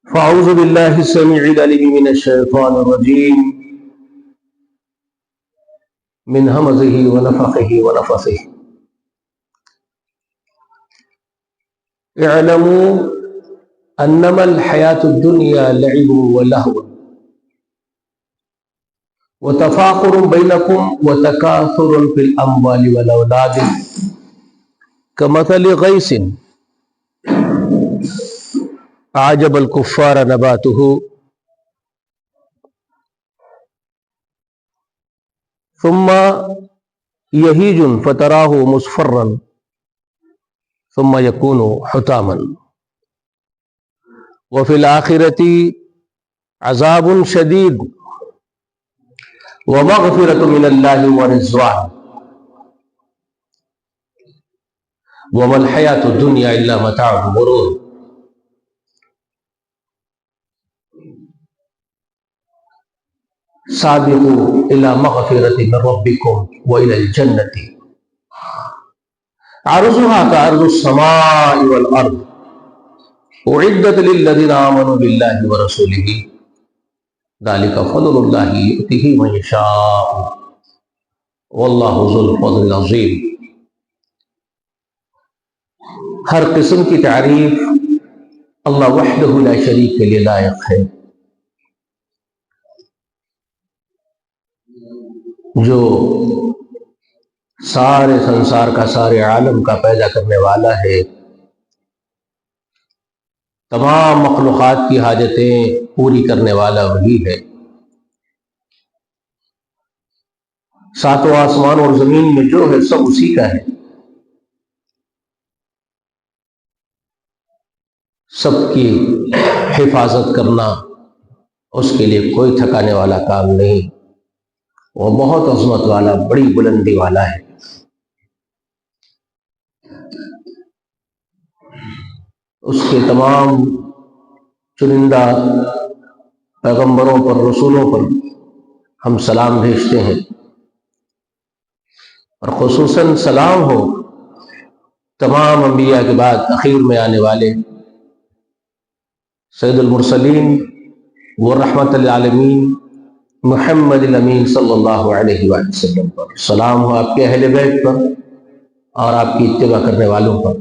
فأعوذ بالله السميع العليم من الشيطان الرجيم من همزه ونفخه ونفثه. اعلموا أنما الحياة الدنيا لعب ولهو وتفاخر بينكم وتكاثر في الأموال والأولاد كمثل غيث أعجب الكفار نباته ثم يهيج فتراه مصفرا ثم يكون حطاما وفي الآخرة عذاب شديد ومغفرة من الله ورضوان وما الحياة الدنيا إلا متاع الغرور. سابقوا إلى مغفرة من ربكم وإلى الجنة عرضها كعرض السماء والأرض أعدت للذين آمنوا بالله ورسوله ذلك فضل الله يؤتيه من يشاء والله ذو الفضل العظيم. ہر قسم کی تعریف اللہ وحدہ لا شریک کے لیے لائق ہے، جو سارے سنسار کا، سارے عالم کا پیدا کرنے والا ہے، تمام مخلوقات کی حاجتیں پوری کرنے والا وہی ہے. ساتوں آسمان اور زمین میں جو ہے سب اسی کا ہے. سب کی حفاظت کرنا اس کے لیے کوئی تھکانے والا کام نہیں. وہ بہت عظمت والا، بڑی بلندی والا ہے. اس کے تمام چنندہ پیغمبروں پر، رسولوں پر ہم سلام بھیجتے ہیں، اور خصوصاً سلام ہو تمام انبیاء کے بعد اخیر میں آنے والے سید المرسلین والرحمت للعالمین محمد الامین صلی اللہ علیہ وآلہ وسلم پر. سلام ہو آپ کے اہل بیت پر اور آپ کی اتباع کرنے والوں پر.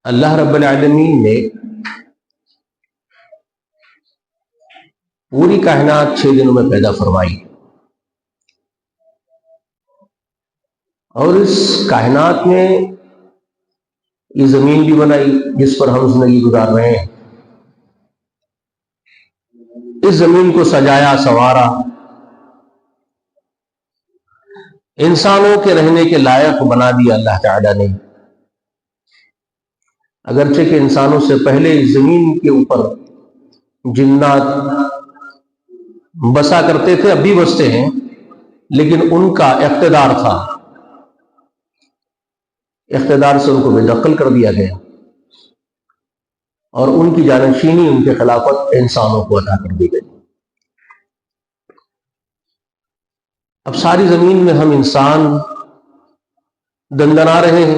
اللہ رب العالمین نے پوری کائنات 6 دنوں میں پیدا فرمائی، اور اس کائنات میں یہ زمین بھی بنائی جس پر ہم زندگی گزار رہے ہیں. اس زمین کو سجایا، سنوارا، انسانوں کے رہنے کے لائق بنا دیا اللہ تعالی نے. اگرچہ کہ انسانوں سے پہلے اس زمین کے اوپر جنات بسا کرتے تھے، اب بھی بستے ہیں، لیکن ان کا اقتدار تھا، اقتدار سے ان کو بے دخل کر دیا گیا، اور ان کی جانشینی، ان کے خلافت انسانوں کو عطا کر دی گئی. اب ساری زمین میں ہم انسان دندنا رہے ہیں،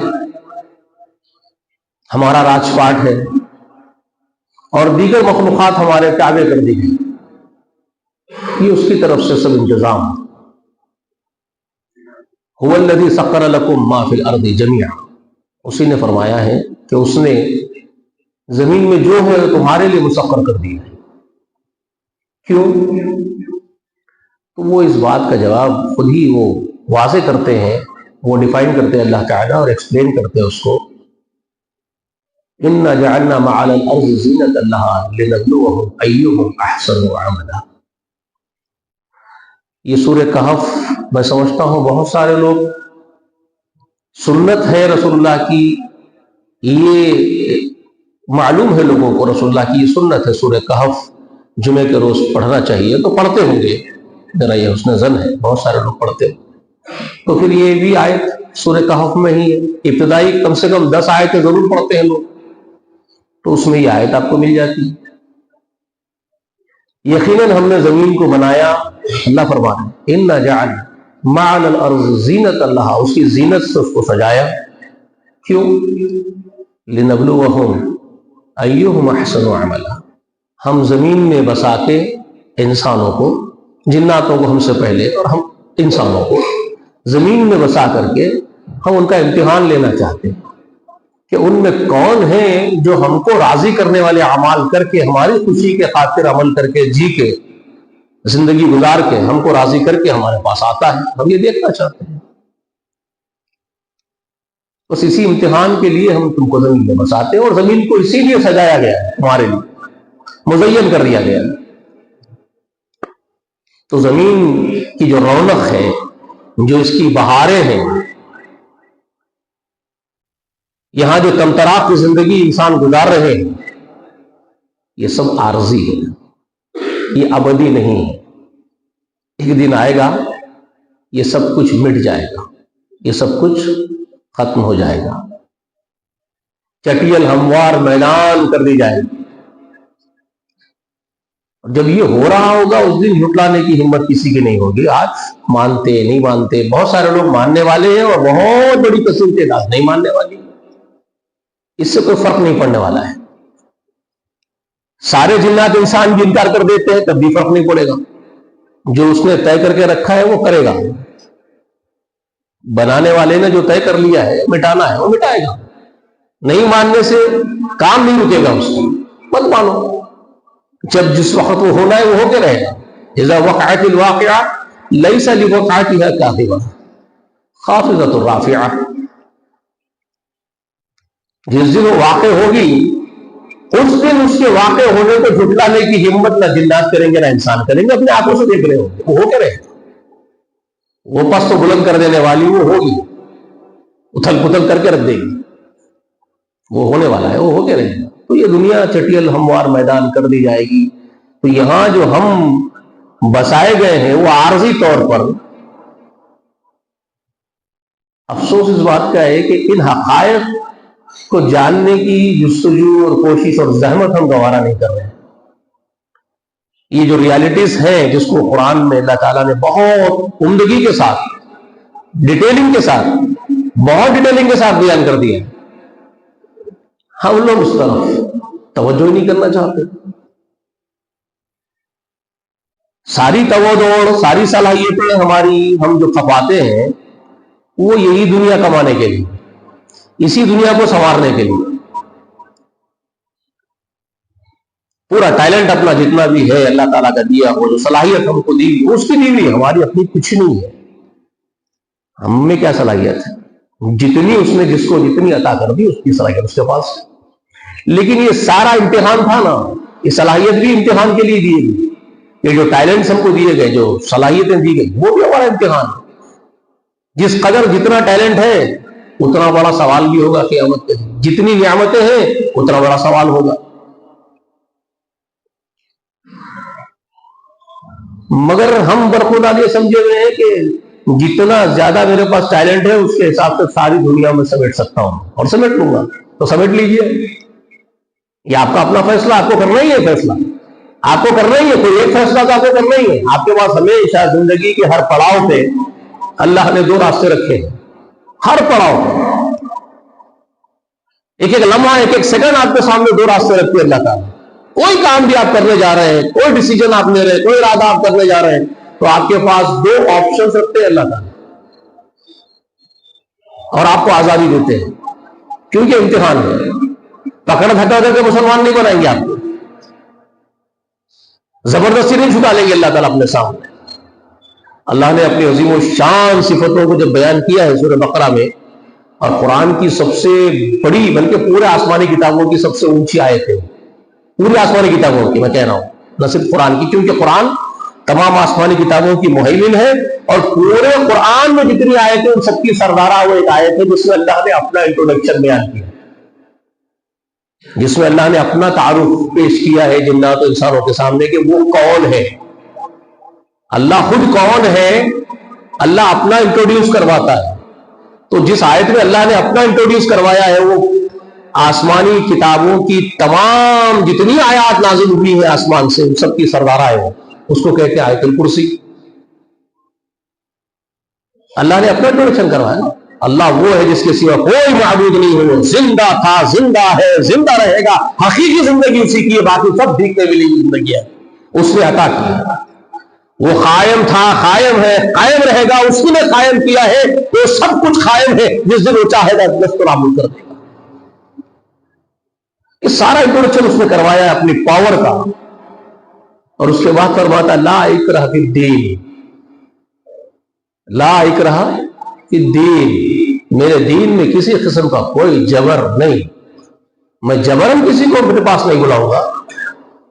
ہمارا راج پاٹ ہے، اور دیگر مخلوقات ہمارے تابع کر دی گئی. یہ اس کی طرف سے سب انتظام. هو الذی سخر لکم ما فی الارض جميعا، اسی نے فرمایا ہے کہ اس نے زمین میں جو ہے تمہارے لیے مسخر کر دی ہے. کیوں؟ تو وہ اس بات کا جواب خود ہی وہ واضح کرتے ہیں، وہ ڈیفائن کرتے ہیں اللہ تعالیٰ، اور ایکسپلین کرتے ہیں اس کو. اِنَّا جَعَلْنَا مَا عَلَى الْأَرْضِ زِينَةً لَهَا لِنَبْلُوَهُمْ أَيُّهُمْ أَحْسَنُ عَمَلًا. یہ سورہ کہف میں سمجھتا ہوں بہت سارے لوگ، سنت ہے رسول اللہ کی، یہ معلوم ہے لوگوں کو رسول اللہ کی یہ سنت ہے، سورہ کہف جمعے کے روز پڑھنا چاہیے، تو پڑھتے ہوں گے، میرا یہ حسن ظن ہے، بہت سارے لوگ پڑھتے ہیں. تو پھر یہ بھی آیت سورہ کہف میں ہی ہے. ابتدائی کم سے کم 10 آیتیں ضرور پڑھتے ہیں لوگ، تو اس میں یہ آیت آپ کو مل جاتی ہے. یقیناً ہم نے زمین کو بنایا، اللہ فرماتا ہے اِنَّا جَعَلْنَا مَا عَلَى الْأَرْضِ زِينَةً لَهَا، اس کی زینت سے اس کو سجایا. کیوں؟ لنبلوہم ایہم احسن عملا، ہم زمین میں بسا کے انسانوں کو، جناتوں کو ہم سے پہلے اور ہم انسانوں کو زمین میں بسا کر کے ہم ان کا امتحان لینا چاہتے ہیں کہ ان میں کون ہیں جو ہم کو راضی کرنے والے اعمال کر کے، ہماری خوشی کے خاطر عمل کر کے، جی کے، زندگی گزار کے ہم کو راضی کر کے ہمارے پاس آتا ہے، ہم یہ دیکھنا چاہتے ہیں۔ بس اسی امتحان کے لیے ہم تم کو زمین میں بساتے ہیں، اور زمین کو اسی لیے سجایا گیا ہے، ہمارے لیے مزین کر دیا گیا ہے۔ تو زمین کی جو رونق ہے، جو اس کی بہاریں ہیں، یہاں جو تمتراق کی زندگی انسان گزار رہے ہیں، یہ سب عارضی ہے، یہ ابدی نہیں ہے۔ ایک دن آئے گا یہ سب کچھ مٹ جائے گا، یہ سب کچھ ختم ہو جائے گا، چٹیل ہموار میدان کر دی جائے گی۔ جب یہ ہو رہا ہوگا اس دن جھٹلانے کی ہمت کسی کی نہیں ہوگی۔ آج مانتے نہیں مانتے، بہت سارے لوگ ماننے والے ہیں اور بہت بڑی کثیر تعداد نہیں ماننے والی، اس سے کوئی فرق نہیں پڑنے والا ہے۔ سارے جنات انسان بھی انکار کر دیتے ہیں تب بھی فرق نہیں پڑے گا، جو اس نے طے کر کے رکھا ہے وہ کرے گا، بنانے والے نے جو طے کر لیا ہے مٹانا ہے وہ مٹائے گا، نہیں ماننے سے کام نہیں رکے گا اس کو، مت مانو، جب جس وقت وہ ہونا ہے وہ ہو کے رہے گا۔ اذا وقعت الواقعہ لیس لوقعتها کاذبہ خافضۃ رافعہ، جس دن وہ واقع ہوگی اس دن اس کے واقع ہونے کو جھٹلانے کی ہمت نہ جنات کریں گے نہ انسان کریں گے، اپنے آنکھوں سے دیکھ رہے ہوں گے، وہ ہو کے رہے گا۔ وہ پس تو بلند کر دینے والی وہ ہوگی، اتھل پتھل کر کے رکھ دے گی، وہ ہونے والا ہے، وہ ہو کے رہے گا۔ تو یہ دنیا چٹیل ہموار میدان کر دی جائے گی۔ تو یہاں جو ہم بسائے گئے ہیں وہ عارضی طور پر، افسوس اس بات کا ہے کہ ان حقائق کو جاننے کی جستجو اور کوشش اور زحمت ہم گوارا نہیں کر رہے ہیں۔ یہ جو ریالٹیز ہیں جس کو قرآن میں اللہ تعالیٰ نے بہت عمدگی کے ساتھ، ڈیٹیلنگ کے ساتھ، بہت ڈیٹیلنگ کے ساتھ بیان کر دیا، ہم لوگ اس طرف توجہ ہی نہیں کرنا چاہتے۔ ساری توجہ، ساری صلاحیتیں ہماری ہم جو کھپاتے ہیں وہ یہی دنیا کمانے کے لیے، اسی دنیا کو سنوارنے کے لیے۔ پورا ٹیلنٹ اپنا جتنا بھی ہے اللہ تعالیٰ کا دیا، وہ جو صلاحیت ہم کو دی اس کی دی ہوئی، ہماری اپنی کچھ نہیں ہے۔ ہم میں کیا صلاحیت ہے؟ جتنی اس نے جس کو جتنی عطا کر دی اس کی صلاحیت اس کے پاس ہے۔ لیکن یہ سارا امتحان تھا نا، یہ صلاحیت بھی امتحان کے لیے دی گئی، یہ جو ٹیلنٹس ہم کو دیے گئے، جو صلاحیتیں دی گئی، وہ بھی ہمارا امتحان ہے۔ جس قدر جتنا ٹیلنٹ ہے اتنا بڑا سوال بھی ہوگا قیامت پہ، جتنی نعمتیں ہیں اتنا بڑا سوال ہوگا۔ مگر ہم برخودار یہ سمجھے ہوئے ہیں کہ جتنا زیادہ میرے پاس ٹیلنٹ ہے اس کے حساب سے ساری دنیا میں سمیٹ سکتا ہوں اور سمیٹ لوں گا، تو سمیٹ لیجئے، یہ آپ کا اپنا فیصلہ، آپ کو کرنا ہی ہے، فیصلہ آپ کو کرنا ہی ہے، کوئی ایک فیصلہ تو آپ کو کرنا ہی ہے۔ آپ کے پاس ہمیشہ زندگی کے ہر پڑاؤ پہ اللہ نے دو راستے رکھے ہیں، ہر پڑاؤ پہ، ایک ایک لمحہ، ایک ایک سیکنڈ آپ کے سامنے دو راستے رکھتے ہیں اللہ تعالیٰ۔ کوئی کام بھی آپ کرنے جا رہے ہیں، کوئی ڈیسیجن آپ لے رہے ہیں، کوئی ارادہ آپ کرنے جا رہے ہیں، تو آپ کے پاس دو آپشنز رکھتے ہیں اللہ تعالیٰ، اور آپ کو آزادی دیتے ہیں، کیونکہ امتحان ہے۔ پکڑ دھکا کر کے مسلمان نہیں بنائیں گے آپ کو، زبردستی نہیں چھٹا لیں گے اللہ تعالیٰ اپنے سامنے۔ اللہ نے اپنی عظیم و شان صفتوں کو جب بیان کیا ہے سورہ بقرہ میں، اور قرآن کی سب سے بڑی، بلکہ پورے آسمانی کتابوں کی سب سے اونچی آیت ہے، پوری آسمانی کتابوں کی میں کہہ رہا ہوں، نہ صرف قرآن کی، کیونکہ قرآن تمام آسمانی کتابوں کی مہیمن ہے، اور پورے قرآن میں جتنی آیتیں ان سب کی سردارہ وہ ایک آیت ہے جس میں اللہ نے اپنا انٹروڈکشن بیان کیا، جس میں اللہ نے اپنا تعارف پیش کیا ہے جنات و انسانوں کے سامنے کہ وہ کون ہے، اللہ خود کون ہے، اللہ اپنا انٹروڈیوس کرواتا ہے۔ تو جس آیت میں اللہ نے اپنا انٹروڈیوس کروایا ہے وہ آسمانی کتابوں کی تمام جتنی آیات نازل ہوئی ہیں آسمان سے ان سب کی سردارہ ہے، اس کو کہتے ہیں آیت الکرسی۔ اللہ نے اپنا انٹروڈکشن کروایا، اللہ وہ ہے جس کے سوا کوئی معبود نہیں ہو، زندہ تھا، زندہ ہے، زندہ رہے گا، حقیقی زندگی اسی کی ہے، باقی سب بھیگنے ملی زندگی ہے، اس نے عطا کی۔ وہ قائم تھا، قائم ہے، قائم رہے گا، اسی نے قائم کیا ہے، وہ سب کچھ قائم ہے، جس دن وہ چاہے گا نست و نابود کر دے گا۔ یہ سارا انٹروڈکشن اس نے کروایا ہے اپنی پاور کا، اور اس کے بعد فرماتا لا اکراہ فی الدین، لا اکراہ فی الدین، میرے دین میں کسی قسم کا کوئی جبر نہیں، میں جبرن کسی کو میرے پاس نہیں بلاؤں گا،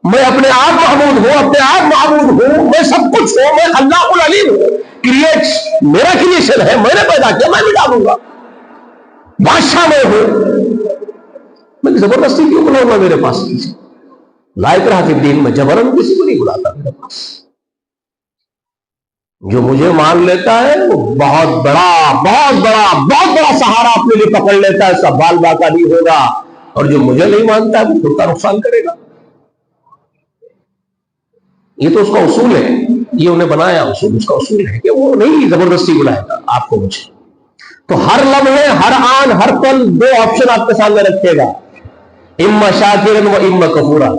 میں اپنے آپ محمود ہوں، اپنے آپ معبود ہوں، میں سب کچھ ہوں، میں اللہ العلیم ہوں، کریٹ میرا کریشن ہے، میں نے پیدا کیا، میں مٹا دوں گا، بادشاہ میں ہوں، میں زبردستی کیوں بلاؤں گا میرے پاس کسی؟ لا اکراہ فی الدین، میں جبرن کسی کو نہیں بلاتا میرے پاس۔ جو مجھے مان لیتا ہے وہ بہت بڑا سہارا اپنے لیے پکڑ لیتا ہے، اس کا بال باقا نہیں ہوگا، اور جو مجھے نہیں مانتا ہے وہ خود کا نقصان کرے گا۔ یہ تو اس کا اصول ہے، یہ انہیں بنایا اصول، اس کا اصول ہے کہ وہ نہیں زبردستی بلائے گا آپ کو مجھے۔ تو ہر لمحے، ہر آن، ہر پل دو آپشن آپ کے سامنے رکھے گا، اما شاکرا و اما کفورا،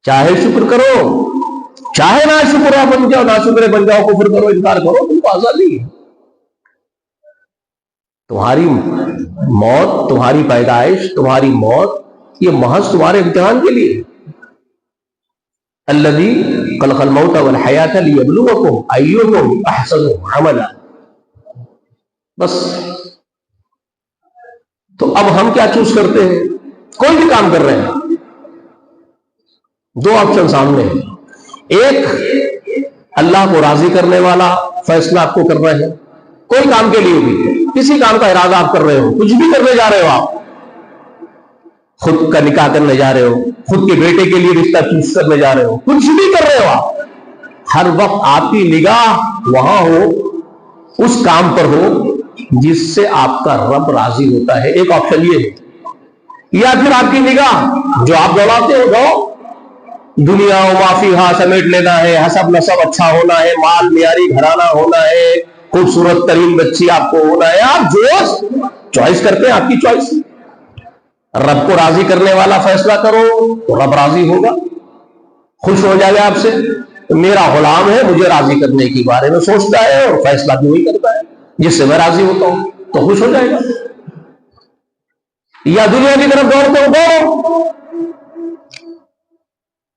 چاہے شکر کرو، چاہے نہ شکرا بن جاؤ، نہ شکرے بن جاؤ، کفر کرو، انکار کرو، تم کو آزادی ہے۔ تمہاری موت، تمہاری پیدائش، تمہاری موت، یہ محض تمہارے امتحان کے لیے۔ الذی خلق الموت والحیات لیبلوکم ایکم احسن عملا، بس۔ تو اب ہم کیا چوز کرتے ہیں؟ کوئی بھی کام کر رہے ہیں، دو آپشن سامنے ہیں، ایک اللہ کو راضی کرنے والا فیصلہ آپ کو کر رہے ہیں، کوئی کام کے لیے بھی، کسی کام کا ارادہ آپ کر رہے ہو، کچھ بھی کرنے جا رہے ہو، آپ خود کا نکاح کرنے جا رہے ہو، خود کے بیٹے کے لیے رشتہ چوز کرنے جا رہے ہو، کچھ بھی کر رہے ہو آپ، ہر وقت آپ کی نگاہ وہاں ہو، اس کام پر ہو جس سے آپ کا رب راضی ہوتا ہے۔ ایک آپشن یہ ہے، یا پھر آپ کی نگاہ جو آپ دوڑاتے ہو، جاؤ دنیا و مافیہا سمیٹ لینا ہے، حسب نسب اچھا ہونا ہے، مال معیاری گھرانہ ہونا ہے، خوبصورت ترین بچی آپ کو ہونا ہے، آپ جو چوائس کرتے ہیں، آپ کی چوائس۔ رب کو راضی کرنے والا فیصلہ کرو تو رب راضی ہوگا، خوش ہو جائے گا آپ سے۔ میرا غلام ہے، مجھے راضی کرنے کے بارے میں سوچتا ہے اور فیصلہ بھی وہی کرتا ہے جس سے میں راضی ہوتا ہوں، تو خوش ہو جائے گا۔ یا دنیا کی طرف دوڑتے ہو،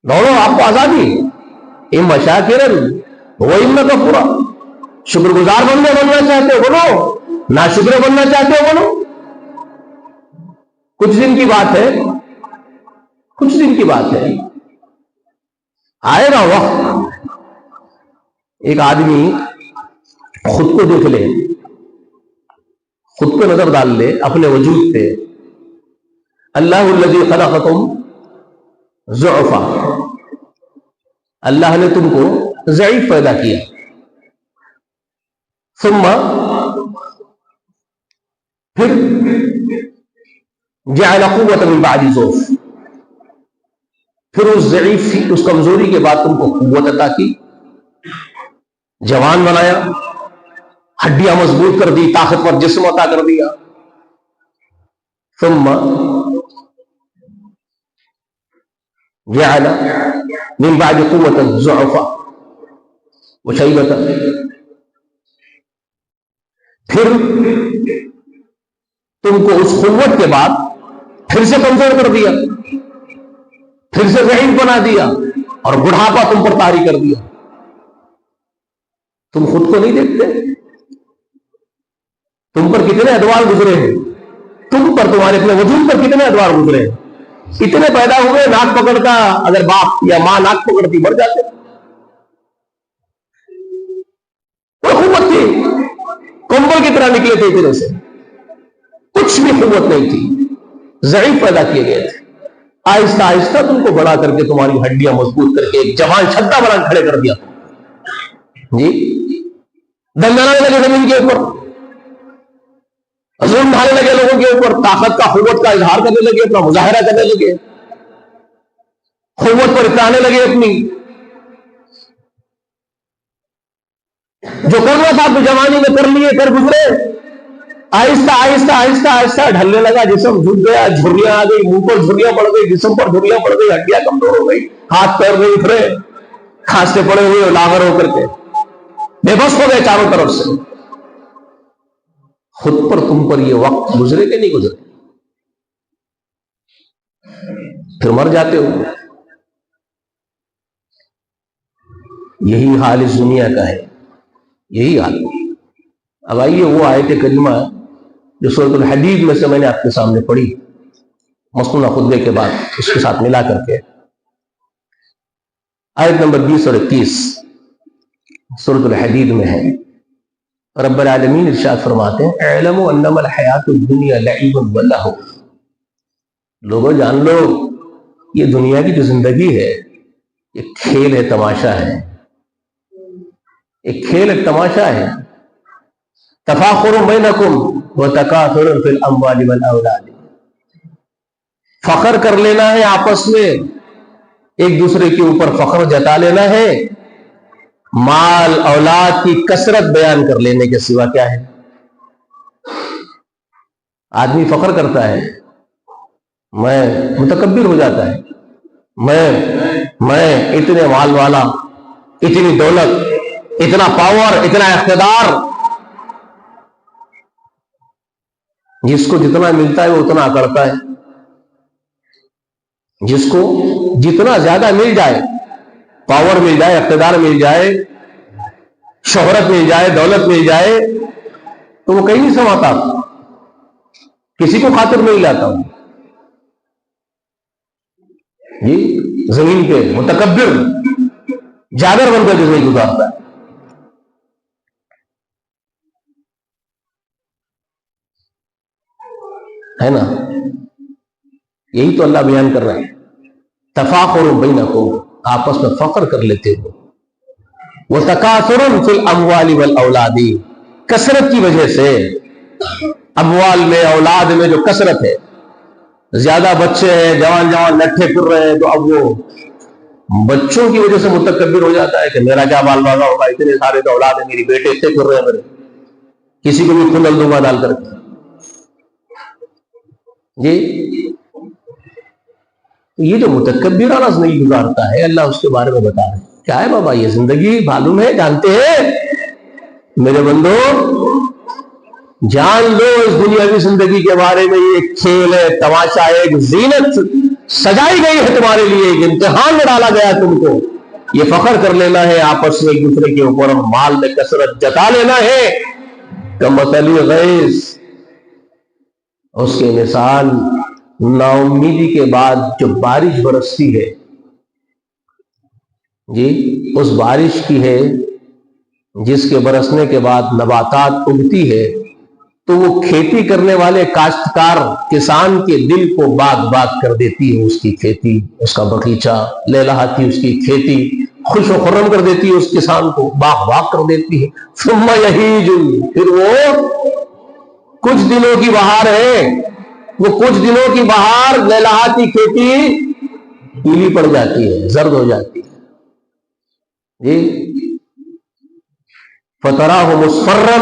دوڑو، آپ کو آزادی، اما شاکرا و اما کفورا، شکر گزار بننا چاہتے ہو بنو، نہ شکر بننا چاہتے ہو بنو۔ کچھ دن کی بات ہے، کچھ دن کی بات ہے، آئے گا وقت ایک آدمی خود کو دیکھ لے، خود پہ نظر ڈال لے، اپنے وجود پہ۔ اللہ الذی خلقکم ضعفا، اللہ نے تم کو ضعیف پیدا کیا، ثم پھر جعل قوة من بعد ضعف، پھر اس ضعیف، اس کمزوری کے بعد تم کو قوت عطا کی، جوان بنایا، ہڈیاں مضبوط کر دی، طاقتور جسم عطا کر دیا، ثم جعل من بعد قوة ضعفا وشیبة، پھر تم کو اس قوت کے بعد پھر سے کمزور کر دیا، پھر سے ضعیف بنا دیا، اور بڑھاپا تم پر طاری کر دیا۔ تم خود کو نہیں دیکھتے؟ تم پر کتنے ادوار گزرے ہیں، تم پر، تمہارے اپنے وجود پر کتنے ادوار گزرے ہیں؟ اتنے پیدا ہوئے، ناک پکڑتا اگر باپ یا ماں ناک پکڑتی مر جاتے، کوئی قوت تھی، کمبل کی طرح نکلے تھے اتنے سے، کچھ بھی قوت نہیں تھی، ضعیف پیدا کیے گئے تھے۔ آہستہ آہستہ تم کو بڑا کر کے، تمہاری ہڈیاں مضبوط کر کے ایک جوان چھدا بنا کھڑے کر دیا جی، دندانے لگے زمین کے اوپر، ظلم ڈھانے لگے لوگوں کے اوپر، طاقت کا، قوت کا اظہار کرنے لگے، اپنا مظاہرہ کرنے لگے، قوت پر اترانے لگے اپنی۔ جو کرنا تھا تو جوانی میں کر لیے، کر گزرے، آہستہ آہستہ آہستہ آہستہ ڈھلنے لگا، جسم جھک گیا، جھریاں آ گئی، منہ پر جھریاں پڑ گئی، جسم پر جھریاں پڑ گئی، ہڈیاں کمزور ہو گئی، ہاتھ پیر نہیں اٹھ رہے، کھانستے پڑے ہوئے لاغر ہو کر کے بے بس ہو گئے چاروں طرف سے. خود پر تم پر یہ وقت گزرے کہ نہیں گزرے؟ پھر مر جاتے ہو. یہی حال اس دنیا کا ہے، یہی حال. اب آئیے وہ آیت کریمہ جو سورۃ الحدید میں سے میں نے آپ کے سامنے پڑھی مسنونہ خطبے کے بعد اس کے ساتھ ملا کر کے، آیت نمبر 20 اور 21 سورۃ الحدید میں ہے. رب العالمین ارشاد فرماتے ہیں اعلموا انما الحیات الدنیا لعب و لہو. لوگوں جان لو یہ دنیا کی جو زندگی ہے یہ کھیل ہے، تماشا ہے، ایک کھیل ایک تماشا ہے. تفاخر بینکم وتکاثر فی الاموال والاولاد. فخر کر لینا ہے آپس میں، ایک دوسرے کے اوپر فخر جتا لینا ہے، مال اولاد کی کثرت بیان کر لینے کے سوا کیا ہے؟ آدمی فخر کرتا ہے، میں متکبر ہو جاتا ہے، میں اتنے مال والا، اتنی دولت، اتنا پاور، اتنا اقتدار. جس کو جتنا ملتا ہے وہ اتنا اکڑتا ہے. جس کو جتنا زیادہ مل جائے، پاور مل جائے، اقتدار مل جائے، شہرت مل جائے، دولت مل جائے، تو وہ کہیں نہیں سماتا، کسی کو خاطر نہیں لاتا. جی زمین پہ متکبر جاگر بن کر زندگی گزارتا ہے نا. یہی تو اللہ بیان کر رہے ہیں. تفاخر بینکم، آپس میں فخر کر لیتے ہو. وتکاثر فی الاموال والاولاد، کثرت کی وجہ سے اموال میں، اولاد میں جو کثرت ہے، زیادہ بچے ہیں، جوان جوان لٹھے پھر رہے ہیں، تو اب وہ بچوں کی وجہ سے متکبر ہو جاتا ہے کہ میرا کیا بال باغا ہوگا، اتنے سارے تو اولاد ہیں، میری بیٹے اتنے پھر رہے ہیں، میرے کسی کو بھی کھلل دوں گا ڈال کر کے. جی یہ جو متکبرانہ زندگی گزارتا ہے، اللہ اس کے بارے میں بتا رہے ہیں. کیا ہے بابا یہ زندگی؟ معلوم ہے، جانتے ہیں میرے بندو، جان لو اس دنیاوی زندگی کے بارے میں یہ ایک کھیل ہے، تماشا ہے، ایک زینت سجائی گئی ہے تمہارے لیے، ایک امتحان میں ڈالا گیا تم کو. یہ فخر کر لینا ہے آپس میں ایک دوسرے کے اوپر، مال میں کثرت جتا لینا ہے. کمثل غیث، اس کے مثال نا امیدی کے بعد جو بارش برستی ہے، جی اس بارش کی ہے جس کے برسنے کے بعد نباتات اگتی ہے، تو وہ کھیتی کرنے والے کاشتکار کسان کے دل کو باغ باغ کر دیتی ہے. اس کی کھیتی، اس کا باغیچہ لہلہاتی، اس کی کھیتی خوش و خرم کر دیتی ہے، اس کسان کو باغ باغ کر دیتی ہے. ثم یہیج، پھر وہ کچھ دنوں کی بہار ہے، وہ کچھ دنوں کی بہار لہلہاتی کھیتی پیلی پڑ جاتی ہے، زرد ہو جاتی ہے. جی فتراہ مصفرا،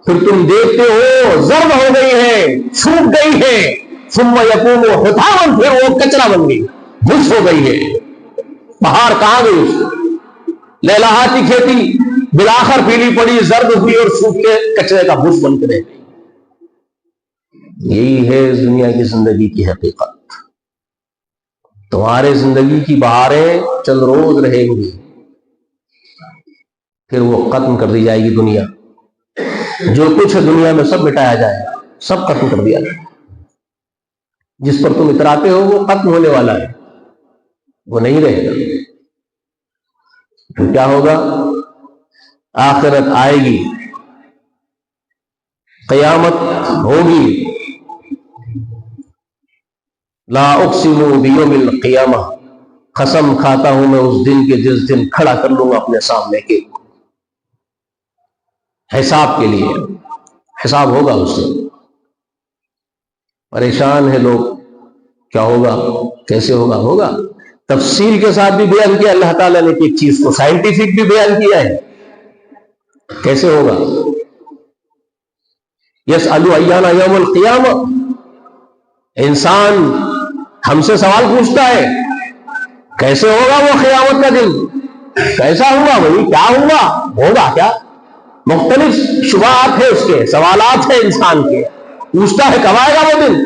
پھر تم دیکھتے ہو زرد ہو گئی ہے، سوکھ گئی ہے. ثم یکون حطاما، پھر وہ کچرا بن گئی، بھس ہو گئی ہے. بہار کہاں گئی اس کی؟ لہلہاتی کھیتی بالآخر پیلی پڑی، زرد ہوئی اور سوکھ کے کچرے کا بھس بن کے رہ گئی. یہی ہے اس دنیا کی زندگی کی حقیقت. تمہارے زندگی کی بہاریں چند روز رہیں گی، پھر وہ ختم کر دی جائے گی. دنیا جو کچھ ہے دنیا میں سب مٹایا جائے گا، سب ختم کر دیا جائے گا. جس پر تم اتراتے ہو وہ ختم ہونے والا ہے، وہ نہیں رہے گا. پھر کیا ہوگا؟ آخرت آئے گی، قیامت ہوگی. لا اقسم بیوم القیامہ، قسم کھاتا ہوں میں اس دن کے جس دن کھڑا کر لوں گا اپنے سامنے کے حساب کے لیے. حساب ہوگا اس سے. پریشان ہے لوگ، کیا ہوگا، کیسے ہوگا؟ ہوگا. تفصیل کے ساتھ بھی بیان کیا اللہ تعالیٰ نے ایک چیز کو، سائنٹیفک بھی بیان کیا ہے. کیسے ہوگا؟ یسألو ایانا یوم القیامہ، انسان ہم سے سوال پوچھتا ہے کیسے ہوگا وہ قیامت کا دن، کیسا ہوا بھائی، کیا ہوا، ہوگا کیا؟ مختلف شبہات ہیں، اس کے سوالات ہیں انسان کے، پوچھتا ہے کب آئے گا وہ دن،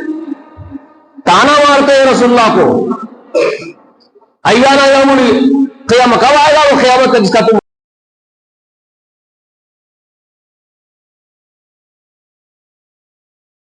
تانا مارتے ہیں رسول اللہ کو، ایانا یوم القیامہ، کب آئے گا وہ قیامت کا جس کا تم